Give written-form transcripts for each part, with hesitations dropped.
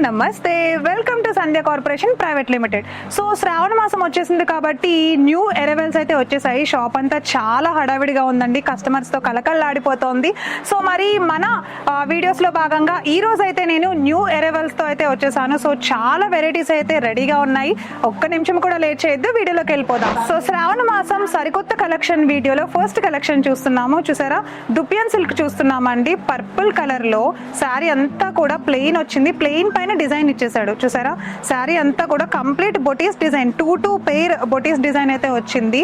నమస్తే, welcome to Sandhya corporation private limited. So శ్రావణ మాసం వచ్చేసింది కాబట్టి న్యూ అరైవల్స్ అయితే వచ్చేసాయి. షాప్ అంతా చాలా హడావిడిగా ఉందండి, కస్టమర్స్తో కలకల్లాడిపోతోంది. సో మరి మన వీడియోస్లో భాగంగా ఈ రోజు అయితే నేను న్యూ అరైవల్స్తో అయితే వచ్చేసాను. సో చాలా వెరైటీస్ అయితే రెడీగా ఉన్నాయి. ఒక్క నిమిషం కూడా లేట్ చేయొద్దు, వీడియోలోకి వెళ్ళిపోదాం. సో శ్రావణ మాసం సరికొత్త కలెక్షన్ వీడియోలో ఫస్ట్ కలెక్షన్ చూస్తున్నాము. చూసారా, దుపియన్ సిల్క్ చూస్తున్నామండి. పర్పుల్ కలర్ లో శారీ అంతా కూడా ప్లెయిన్ వచ్చింది, ప్లెయిన్ పైన డిజైన్ ఇచ్చేసాడు. చూసారా, శారీ అంతా కూడా complete buttis design, two pair buttis design అయితే వచ్చింది.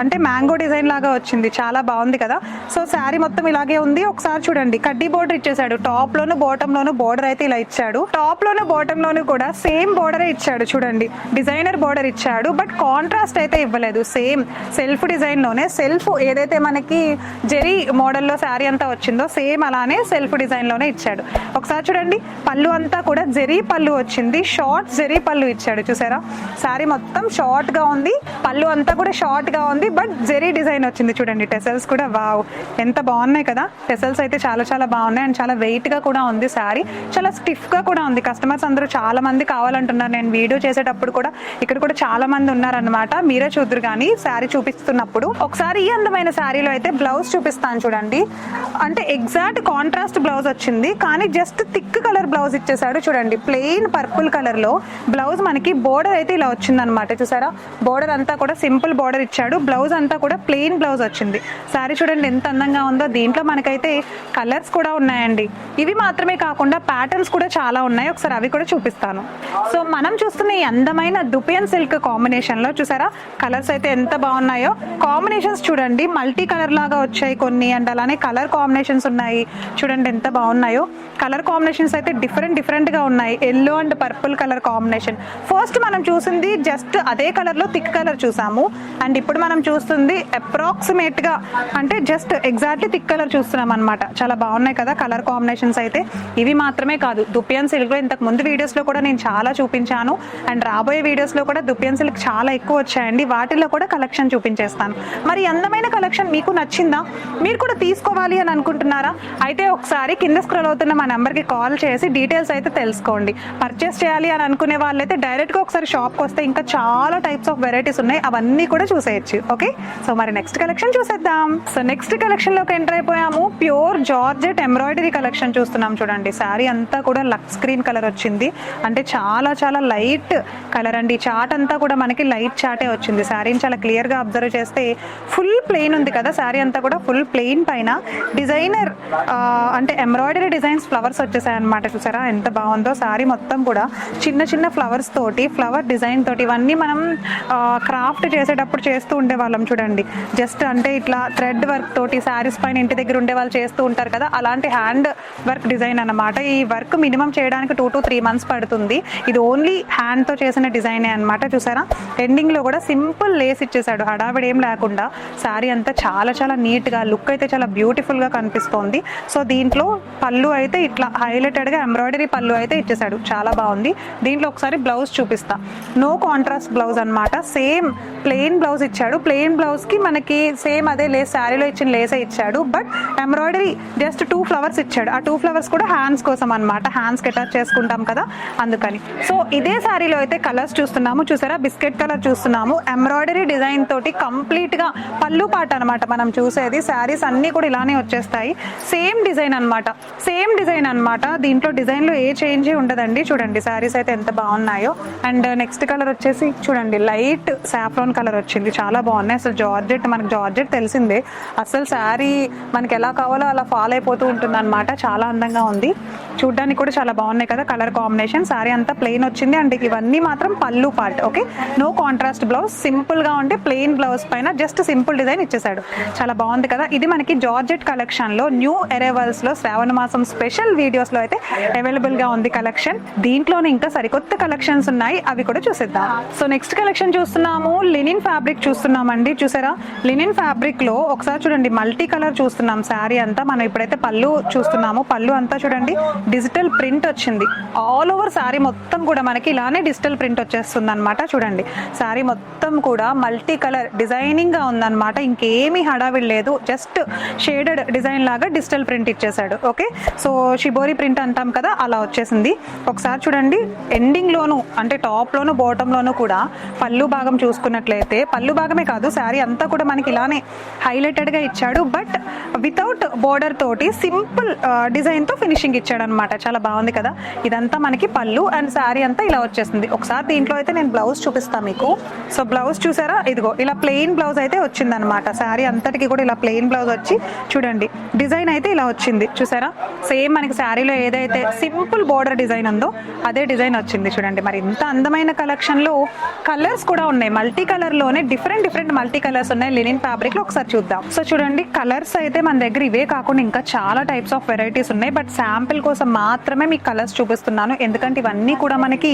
అంటే మ్యాంగో డిజైన్ లాగా వచ్చింది, చాలా బాగుంది కదా. సో శారీ మొత్తం ఇలాగే ఉంది. ఒకసారి చూడండి, కడ్డీ బోర్డర్ ఇచ్చేసాడు. టాప్ లోను బాటమ్ లోను బోర్డర్ అయితే ఇలా ఇచ్చాడు. టాప్ లోను బాటమ్ లోను కూడా సేమ్ బోర్డరే ఇచ్చాడు. చూడండి, డిజైనర్ బోర్డర్ ఇచ్చాడు, బట్ కాంట్రాస్ట్ అయితే ఇవ్వలేదు. సేమ్ సెల్ఫ్ డిజైన్ లోనే, సెల్ఫ్ ఏదైతే మనకి జెరీ మోడల్లో శారీ అంతా వచ్చిందో సేమ్ అలానే సెల్ఫ్ డిజైన్ లోనే ఇచ్చాడు. ఒకసారి చూడండి, పళ్ళు అంతా కూడా జెరీ పళ్ళు వచ్చింది, షార్ట్ జెరీ పళ్ళు ఇచ్చాడు. చూసారా, శారీ మొత్తం షార్ట్ గా ఉంది, పళ్ళు అంతా కూడా షార్ట్ గా ఉంది, బట్ జెరీ డిజైన్ వచ్చింది. చూడండి, టెసల్స్ కూడా వావ్ ఎంత బాగున్నాయి కదా. టెసల్స్ అయితే చాలా చాలా బాగున్నాయి అండ్ చాలా వెయిట్ గా కూడా ఉంది. శారీ చాలా స్టిఫ్ గా కూడా ఉంది. కస్టమర్స్ అందరూ చాలా మంది కావాలంటున్నారు. నేను వీడియో చేసేటప్పుడు కూడా ఇక్కడ కూడా చాలా మంది ఉన్నారనమాట. మీరే చూద్దరు కానీ శారీ చూపిస్తున్నప్పుడు. ఒకసారి ఈ అందమైన శారీలో అయితే బ్లౌజ్ చూపిస్తాను చూడండి. అంటే ఎగ్జాక్ట్ కాంట్రాస్ట్ బ్లౌజ్ వచ్చింది, కానీ జస్ట్ థిక్ కలర్ బ్లౌజ్ ఇచ్చేసాడు. చూడండి, ప్లెయిన్ పర్పుల్ కలర్ లో బ్లౌజ్ మనకి బోర్డర్ అయితే ఇలా వచ్చింది అనమాట. చూసారా, బోర్డర్ అంతా కూడా సింపుల్ బోర్డర్ ఇచ్చాడు. బ్లౌజ్ అంతా కూడా ప్లెయిన్ బ్లౌజ్ వచ్చింది. శారీ చూడండి ఎంత అందంగా ఉందో. దీంట్లో మనకైతే కలర్స్ కూడా ఉన్నాయండి. ఇవి మాత్రమే కాకుండా ప్యాటర్న్స్ కూడా చాలా ఉన్నాయి. ఒకసారి అవి కూడా చూపిస్తాను. సో మనం చూస్తున్న ఈ అందమైన దుపియన్ సిల్క్ కాంబినేషన్ లో చూసారా, కలర్స్ అయితే ఎంత బాగున్నాయో. కాంబినేషన్స్ చూడండి, మల్టీ కలర్ లాగా వచ్చాయి కొన్ని, అండ్ అలానే కలర్ కాంబినేషన్స్ ఉన్నాయి. చూడండి ఎంత బాగున్నాయో. కలర్ కాంబినేషన్స్ అయితే డిఫరెంట్ గా ఉన్నాయి. Yellow and purple colour combination. First మనం చూసింది జస్ట్ అదే కలర్ లో థిక్ కలర్ చూసాము, అండ్ ఇప్పుడు మనం చూస్తుంది అప్రాక్సిమేట్ గా అంటే జస్ట్ ఎగ్జాక్ట్లీ థిక్ కలర్ చూస్తున్నాం అనమాట. చాలా బాగున్నాయి కదా కలర్ కాంబినేషన్స్ అయితే. ఇవి మాత్రమే కాదు, దుపియన్ సిల్క్ లో ఇంతకు ముందు వీడియోస్ లో కూడా నేను చాలా చూపించాను, అండ్ రాబోయే వీడియోస్ లో కూడా దుపియన్ సిల్క్ చాలా ఎక్కువ వచ్చాయండి. వాటిల్లో కూడా కలెక్షన్ చూపించేస్తాను. మరి అందమైన కలెక్షన్ మీకు నచ్చిందా? మీరు కూడా తీసుకోవాలి అని అనుకుంటున్నారా? అయితే ఒకసారి కింద స్క్రోల్ అవుతున్న మా నెంబర్కి కాల్ చేసి డీటెయిల్స్ అయితే తెలుసుకోండి. పర్చేస్ చేయాలి అని అనుకునే వాళ్ళైతే డైరెక్ట్గా ఒకసారి షాప్కి వస్తే ఇంకా చాలా టైప్స్ ఆఫ్ వెరైటీస్ ఉన్నాయి, అవన్నీ కూడా చూసేయచ్చు. ఓకే, సో మరి నెక్స్ట్ కలెక్షన్ చూసేద్దాం. సో నెక్స్ట్ కలెక్షన్లోకి ఎంటర్ అయిపోయాము. ప్యూర్ జార్జెట్ ఎంబ్రాయిడరీ కలెక్షన్ చూస్తున్నాం చూడండి. శారీ అంతా కూడా లక్స్ గ్రీన్ కలర్ వచ్చింది, అంటే చాలా చాలా లైట్ కలర్ అండి. చాట్ అంతా కూడా మనకి లైట్ చాటే వచ్చింది. శారీని చాలా క్లియర్గా అబ్జర్వ్ చేస్తే ఫుల్ ప్లెయిన్ ఉంది కదా. శారీ అంతా కూడా ఫుల్ ప్లెయిన్ పైన డిజైనర్ అంటే ఎంబ్రాయిడరీ డిజైన్స్ ఫ్లవర్స్ వచ్చేసాయి అనమాట. చూసారా ఎంత బాగుందో. శారీ మొత్తం కూడా చిన్న చిన్న ఫ్లవర్స్ తోటి, ఫ్లవర్ డిజైన్ తోటి, ఇవన్నీ మనం క్రాఫ్ట్ చేసేటప్పుడు చేస్తూ ఉండేవాళ్ళం చూడండి. జస్ట్ అంటే ఇట్లా థ్రెడ్ వర్క్ తోటి శారీస్ పైన ఇంటి దగ్గర ఉండే వాళ్ళు చేస్తూ ఉంటారు కదా, అలాంటి హ్యాండ్ వర్క్ డిజైన్ అనమాట. ఈ వర్క్ మినిమం చేయడానికి 2 to 3 months పడుతుంది. ఇది ఓన్లీ హ్యాండ్ తో చేసిన డిజైనే అనమాట. చూసారా, ఎండింగ్ లో కూడా సింపుల్ లేస్ ఇచ్చేసాడు, హడావిడి ఏం లేకుండా. శారీ అంతా చాలా చాలా నీట్ గా, లుక్ అయితే చాలా బ్యూటిఫుల్ గా కనిపిస్తోంది. సో దీంట్లో పళ్ళు అయితే ఇట్లా హైలైటెడ్ గా ఎంబ్రాయిడరీ పళ్ళు అయితే ఇచ్చేసాడు, చాలా బాగుంది. దీంట్లో ఒకసారి బ్లౌజ్ చూపిస్తా. నో కాంట్రాస్ట్ బ్లౌజ్ అనమాట, సేమ్ ప్లెయిన్ బ్లౌజ్ ఇచ్చాడు. ప్లెయిన్ బ్లౌజ్ కి మనకి సేమ్ అదే లేస్, శారీలో ఇచ్చిన లేసే ఇచ్చాడు, బట్ ఎంబ్రాయిడరీ జస్ట్ 2 flowers ఇచ్చాడు. ఆ 2 flowers కూడా హ్యాండ్స్ కోసం అనమాట, హ్యాండ్స్ కి అటాచ్ చేసుకుంటాం కదా అందుకని. సో ఇదే శారీలో అయితే కలర్స్ చూస్తున్నాము. చూసారా, బిస్కెట్ కలర్ చూస్తున్నాము. ఎంబ్రాయిడరీ డిజైన్ తోటి కంప్లీట్ గా పళ్ళు పాట అనమాట మనం చూసేది. శారీస్ అన్ని కూడా ఇలానే వచ్చేస్తాయి. సేమ్ డిజైన్ అనమాట, సేమ్ డిజైన్ అనమాట. దీంట్లో డిజైన్ లో ఏ చేంజ్ ఉండదండి. చూడండి శారీస్ అయితే ఎంత బాగున్నాయో. అండ్ నెక్స్ట్ కలర్ వచ్చేసి చూడండి, లైట్ సాఫ్రాన్ కలర్ వచ్చింది, చాలా బాగున్నాయి. అసలు జార్జెట్, మనకు జార్జెట్ తెలిసిందే, అసలు శారీ మనకి ఎలా కావాలో అలా ఫాలో అయిపోతూ ఉంటుంది అనమాట. చాలా అందంగా ఉంది, చూడ్డానికి కూడా చాలా బాగున్నాయి కదా కలర్ కాంబినేషన్. శారీ అంతా ప్లెయిన్ వచ్చింది, అండ్ ఇవన్నీ మాత్రం పళ్ళు part. Okay, no contrast blouse, simple గా ఉంటే ప్లెయిన్ బ్లౌజ్ పైన జస్ట్ సింపుల్ డిజైన్ ఇచ్చేసాడు. చాలా బాగుంది కదా. ఇది మనకి జార్జెట్ కలెక్షన్ లో న్యూ అరైవల్స్ లో శ్రావణ మాసం స్పెషల్ వీడియోస్ లో అయితే అవైలబుల్ గా ఉంది కలెక్షన్. దీంట్లోనే ఇంకా సరికొత్త కలెక్షన్స్ ఉన్నాయి, అవి కూడా చూసేద్దాం. సో నెక్స్ట్ కలెక్షన్ చూస్తున్నాము, లినిన్ ఫ్యాబ్రిక్ చూస్తున్నామండి. చూసారా, లినిన్ ఫ్యాబ్రిక్ లో ఒకసారి చూడండి, మల్టీ కలర్ చూస్తున్నాం. శారీ అంతా మనం ఇప్పుడైతే పళ్ళు చూస్తున్నాము. పళ్ళు అంతా చూడండి డిజిటల్ ప్రింట్ వచ్చింది, ఆల్ ఓవర్ శారీ మొత్తం కూడా మనకి ఇలానే డిజిటల్ ప్రింట్ వచ్చేస్తుంది అనమాట. చూడండి శారీ మొత్తం కూడా మల్టీ కలర్ డిజైనింగ్ గా ఉందన్నమాట. ఇంకేమీ హడావిడి లేదు, జస్ట్ షేడెడ్ డిజైన్ లాగా డిజిటల్ ప్రింట్ ఇచ్చేసాడు. ఓకే, సో షిబోరి ప్రింట్ అంటాం కదా, అలా వచ్చేసింది. ఒకసారి చూడండి ఎండింగ్ లోను అంటే టాప్ లోను బాటమ్ లోను కూడా పళ్ళు భాగం చూసుకున్నట్లయితే, పళ్ళు భాగమే కాదు శారీ అంతా కూడా మనకి ఇలానే హైలైటెడ్ గా ఇచ్చాడు. బట్ వితౌట్ బోర్డర్ తోటి సింపుల్ డిజైన్ తో ఫినిషింగ్ ఇచ్చాడు అనమాట. చాలా బాగుంది కదా. ఇదంతా మనకి పళ్ళు అండ్ శారీ అంతా ఇలా వచ్చేసింది. ఒకసారి దీంట్లో అయితే నేను బ్లౌజ్ చూపిస్తాను మీకు. సో బ్లౌజ్ చూసారా, ఇదిగో ఇలా ప్లెయిన్ బ్లౌజ్ అయితే వచ్చింది అనమాట. శారీ అంతటికి కూడా ఇలా ప్లెయిన్ బ్లౌజ్ వచ్చి చూడండి డిజైన్ అయితే ఇలా వచ్చింది. చూసారా, సేమ్ మనకి శారీలో ఏదైతే సింపుల్ బోర్డర్ డిజైన్ ఉందో అదే డిజైన్ వచ్చింది. చూడండి మరి ఇంత అందమైన కలెక్షన్ లో కలర్స్ కూడా ఉన్నాయి. మల్టీ కలర్ లోనే డిఫరెంట్ మల్టీ కలర్స్ ఉన్నాయి లినిన్ ఫ్యాబ్రిక్ లో. ఒకసారి చూద్దాం. సో చూడండి కలర్స్ అయితే మన దగ్గర ఇవే కాకుండా ఇంకా చాలా టైప్స్ ఆఫ్ వెరైటీస్ ఉన్నాయి. బట్ శాంపిల్ కోసం మాత్రమే మీకు కలర్స్ చూపిస్తున్నాను, ఎందుకంటే ఇవన్నీ కూడా మనకి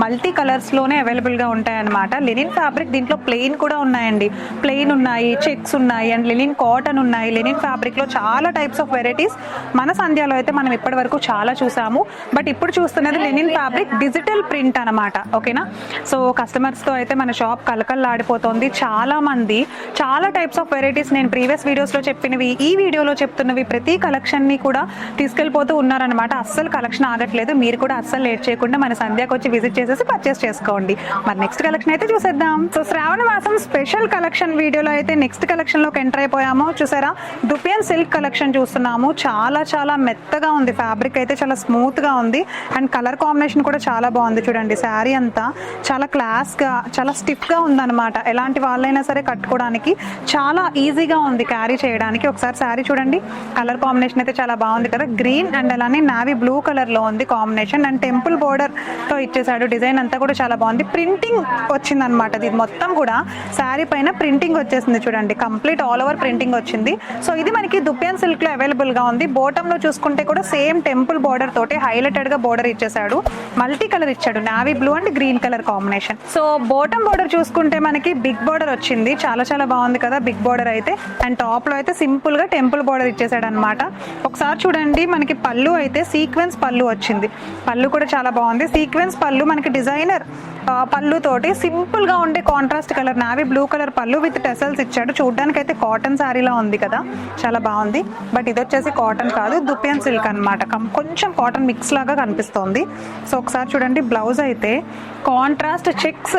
మల్టీ కలర్స్ లోనే అవైలబుల్ గా ఉంటాయి అనమాట. లినిన్ ఫ్యాబ్రిక్ దీంట్లో ప్లెయిన్ కూడా ఉన్నాయండి, ప్లెయిన్ ఉన్నాయి, చెక్స్ ఉన్నాయి అండ్ లినిన్ కాటన్ ఉన్నాయి. లినిన్ ఫ్యాబ్రిక్ లో చాలా టైప్స్ ఆఫ్ వెరైటీస్ మన సంధ్యాలో అయితే మనం ఇప్పటి వరకు చాలా చూసాము. బట్ ఇప్పుడు చూస్తున్నది లినిన్ ఫ్యాబ్రిక్ డిజిటల్ ప్రింట్ అనమాట. ఓకేనా, సో కస్టమర్స్ తో అయితే మన షాప్ కలకల్లాడిపోతుంది. చాలా మంది చాలా టైప్స్ ఆఫ్ వెరైటీస్ నేను ప్రీవియస్ వీడియోస్ లో చెప్పినవి, ఈ వీడియోలో చెప్తున్నవి ప్రతి కలెక్షన్ ని కూడా తీసుకెళ్లిపోతూ ఉన్నారనమాట. అస్సలు కలెక్షన్ ఆగట్లేదు. మీరు కూడా అస్సలు లేట్ చేయకుండా మన సంధ్యాకి వచ్చి విజిట్ చేసేసి పర్చేస్ చేసుకోండి. మరి నెక్స్ట్ కలెక్షన్ అయితే చూసేద్దాం. సో శ్రావణ మాసం స్పెషల్ కలెక్షన్ వీడియోలో అయితే నెక్స్ట్ కలెక్షన్ లోకి ఎంటర్ అయిపోయాము. చూసారా, దుపియన్ సిల్క్ కలెక్షన్ చూస్తున్నాము. చాలా మెత్తగా ఉంది, ఫ్యాబ్రిక్ అయితే చాలా స్మూత్ గా ఉంది అండ్ కలర్ కాంబినేషన్ కూడా చాలా బాగుంది. చూడండి శారీ అంతా చాలా క్లాస్ గా చాలా స్టిఫ్ గా ఉందన్నమాట. ఎలాంటి వాళ్ళైనా సరే కట్టుకోవడానికి చాలా ఈజీగా ఉంది క్యారీ చేయడానికి. ఒకసారి శారీ చూడండి, కలర్ కాంబినేషన్ అయితే చాలా బాగుంది కదా. గ్రీన్ అండ్ అలానే నావీ బ్లూ కలర్ లో ఉంది కాంబినేషన్ అండ్ టెంపుల్ బోర్డర్ తో ఇచ్చేసాడు. డిజైన్ అంతా కూడా చాలా బాగుంది. ప్రింటింగ్ వచ్చింది అనమాట. ఇది మొత్తం కూడా శారీ పైన ప్రింటింగ్ వచ్చేసింది. చూడండి కంప్లీట్ ఆల్ ఓవర్ ప్రింటింగ్ వచ్చింది. సో ఇది మనకి దుపియన్ సిల్క్ లో అవైలబుల్ గా ఉంది. బాటమ్ లో చూసుకుంటే కూడా సేమ్ టెంపుల్ బోర్డర్ తోటి హైలైటెడ్ గా బోర్డర్ ఇచ్చేసాడు. మల్టీ కలర్ ఇచ్చాడు, navy blue and green colour combination. So bottom border చూసుకుంటే మనకి బిగ్ బోర్డర్ వచ్చింది. చాలా బాగుంది కదా బిగ్ బోర్డర్ అయితే. అండ్ టాప్ లో అయితే సింపుల్ గా టెంపుల్ బోర్డర్ ఇచ్చేసాడు అనమాట. ఒకసారి చూడండి మనకి పళ్ళు అయితే సీక్వెన్స్ పళ్ళు వచ్చింది. పళ్ళు కూడా చాలా బాగుంది. సీక్వెన్స్ పళ్ళు మనకి డిజైనర్ పళ్ళు తోటి సింపుల్ గా ఉండే contrast colour navy blue colour పళ్ళు విత్ టెసల్స్ ఇచ్చాడు. చూడడానికి అయితే కాటన్ శారీలా ఉంది కదా, చాలా బాగుంది. బట్ ఇది వచ్చేసి కాటన్ కాదు, దుపియన్ సిల్క్ అనమాట. కొంచెం కాటన్ మిక్స్ లాగా కనిపిస్తోంది. సో ఒకసారి చూడండి బ్లౌజ్ అయితే కాంట్రాస్ట్ చెక్స్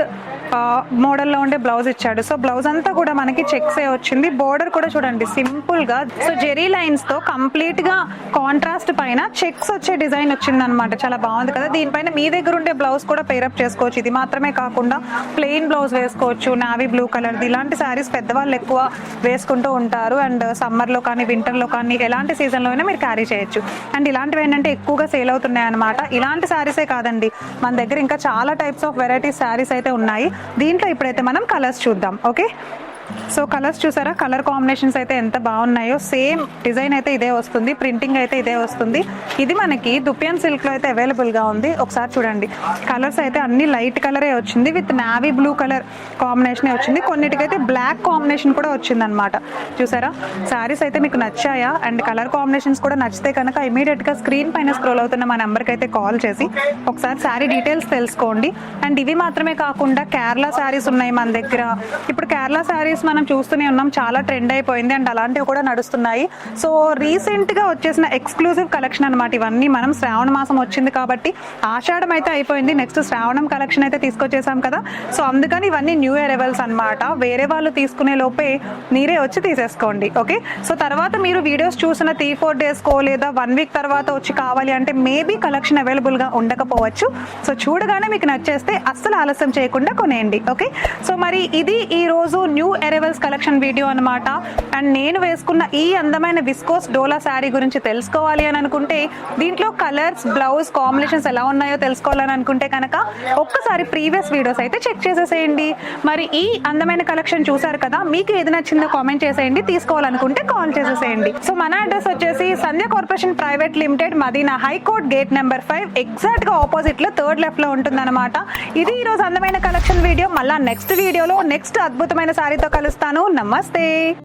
మోడల్లో ఉండే బ్లౌజ్ ఇచ్చాడు. సో బ్లౌజ్ అంతా కూడా మనకి చెక్స్ ఏ వచ్చింది. బోర్డర్ కూడా చూడండి సింపుల్ గా సో జెరీ లైన్స్ తో కంప్లీట్ గా కాంట్రాస్ట్ పైన చెక్స్ వచ్చే డిజైన్ వచ్చింది అనమాట. చాలా బాగుంది కదా. దీనిపైన మీ దగ్గర ఉండే బ్లౌజ్ కూడా పేరప్ చేసుకోవచ్చు. ఇది మాత్రమే కాకుండా ప్లెయిన్ బ్లౌజ్ వేసుకోవచ్చు, నావీ బ్లూ కలర్. ఇలాంటి శారీస్ పెద్దవాళ్ళు ఎక్కువ వేసుకుంటూ ఉంటారు అండ్ సమ్మర్ లో కానీ వింటర్ లో కానీ ఎలాంటి సీజన్ లో అయినా మీరు క్యారీ చేయొచ్చు. అండ్ ఇలాంటివి ఏంటంటే ఎక్కువగా సేల్ అవుతున్నాయి అనమాట. ఇలాంటి శారీసే కాదండి, మన దగ్గర ఇంకా చాలా టైప్స్ ఆఫ్ వెరైటీస్ శారీస్ అయితే ఉన్నాయి. దీంట్లో ఇప్పుడైతే మనం కలర్స్ చూద్దాం. ఓకే, సో కలర్స్ చూసారా, కలర్ కాంబినేషన్స్ అయితే ఎంత బాగున్నాయో. సేమ్ డిజైన్ అయితే ఇదే వస్తుంది, ప్రింటింగ్ అయితే ఇదే వస్తుంది. ఇది మనకి దుపియన్ సిల్క్ లో అయితే అవైలబుల్ గా ఉంది. ఒకసారి చూడండి కలర్స్ అయితే అన్ని లైట్ కలరే వచ్చింది with navy blue colour combination వచ్చింది. కొన్నిటికైతే బ్లాక్ కాంబినేషన్ కూడా వచ్చింది అనమాట. చూసారా, శారీస్ అయితే మీకు నచ్చాయా అండ్ కలర్ కాంబినేషన్స్ కూడా నచ్చితే కనుక ఇమీడియట్ గా స్క్రీన్ పైన స్క్రోల్ అవుతున్న మా నెంబర్కి అయితే కాల్ చేసి ఒకసారి శారీ డీటెయిల్స్ తెలుసుకోండి. అండ్ ఇవి మాత్రమే కాకుండా కేరళ శారీస్ ఉన్నాయి మన దగ్గర. ఇప్పుడు కేరళ శారీస్ మనం చూస్తూనే ఉన్నాం, చాలా ట్రెండ్ అయిపోయింది అండ్ అలాంటివి కూడా నడుస్తున్నాయి. సో రీసెంట్ గా వచ్చేసిన ఎక్స్క్లూజివ్ కలెక్షన్ అనమాట ఇవన్నీ. మనం శ్రావణ మాసం వచ్చింది కాబట్టి ఆషాఢం అయితే అయిపోయింది, నెక్స్ట్ శ్రావణం కలెక్షన్ అయితే తీసుకొచ్చేసాం కదా. సో అందుకని ఇవన్నీ న్యూ అరైవల్స్ అనమాట. వేరే వాళ్ళు తీసుకునే లోపే మీరే వచ్చి తీసేసుకోండి. ఓకే, సో తర్వాత మీరు వీడియోస్ చూసిన 3-4 days కో లేదా 1 week తర్వాత వచ్చి కావాలి అంటే మేబీ కలెక్షన్ అవైలబుల్ గా ఉండకపోవచ్చు. సో చూడగానే మీకు నచ్చేస్తే అస్సలు ఆలస్యం చేయకుండా కొనేయండి. ఓకే, సో మరి ఇది ఈ రోజు న్యూ అరైవల్స్ కలెక్షన్ వీడియో అనమాట. అండ్ నేను వేసుకున్న ఈ అందమైన విస్కోస్ డోలా శారీ గురించి తెలుసుకోవాలి అని అనుకుంటే, దీంట్లో కలర్స్ బ్లౌజ్ కాంబినేషన్స్ ఎలా ఉన్నాయో తెలుసుకోవాలని అనుకుంటే కనుక ఒక్కసారి ప్రీవియస్ వీడియోస్ అయితే చెక్ చేసేసేయండి. మరి ఈ అందమైన కలెక్షన్ చూసారు కదా, మీకు ఏది నచ్చిందో కామెంట్ చేసేయండి, తీసుకోవాలనుకుంటే కాల్ చేసేసేయండి. సో మన అడ్రస్ వచ్చేసి Sandhya corporation private limited, Madina high court gate number 5 exact గా ఆపోజిట్ లో 3rd left లో ఉంటుంది అనమాట. ఇది ఈ రోజు అందమైన కలెక్షన్ వీడియో. మళ్ళా నెక్స్ట్ వీడియోలో నెక్స్ట్ అద్భుతమైన శారీతో కలుస్తాను. నమస్తే.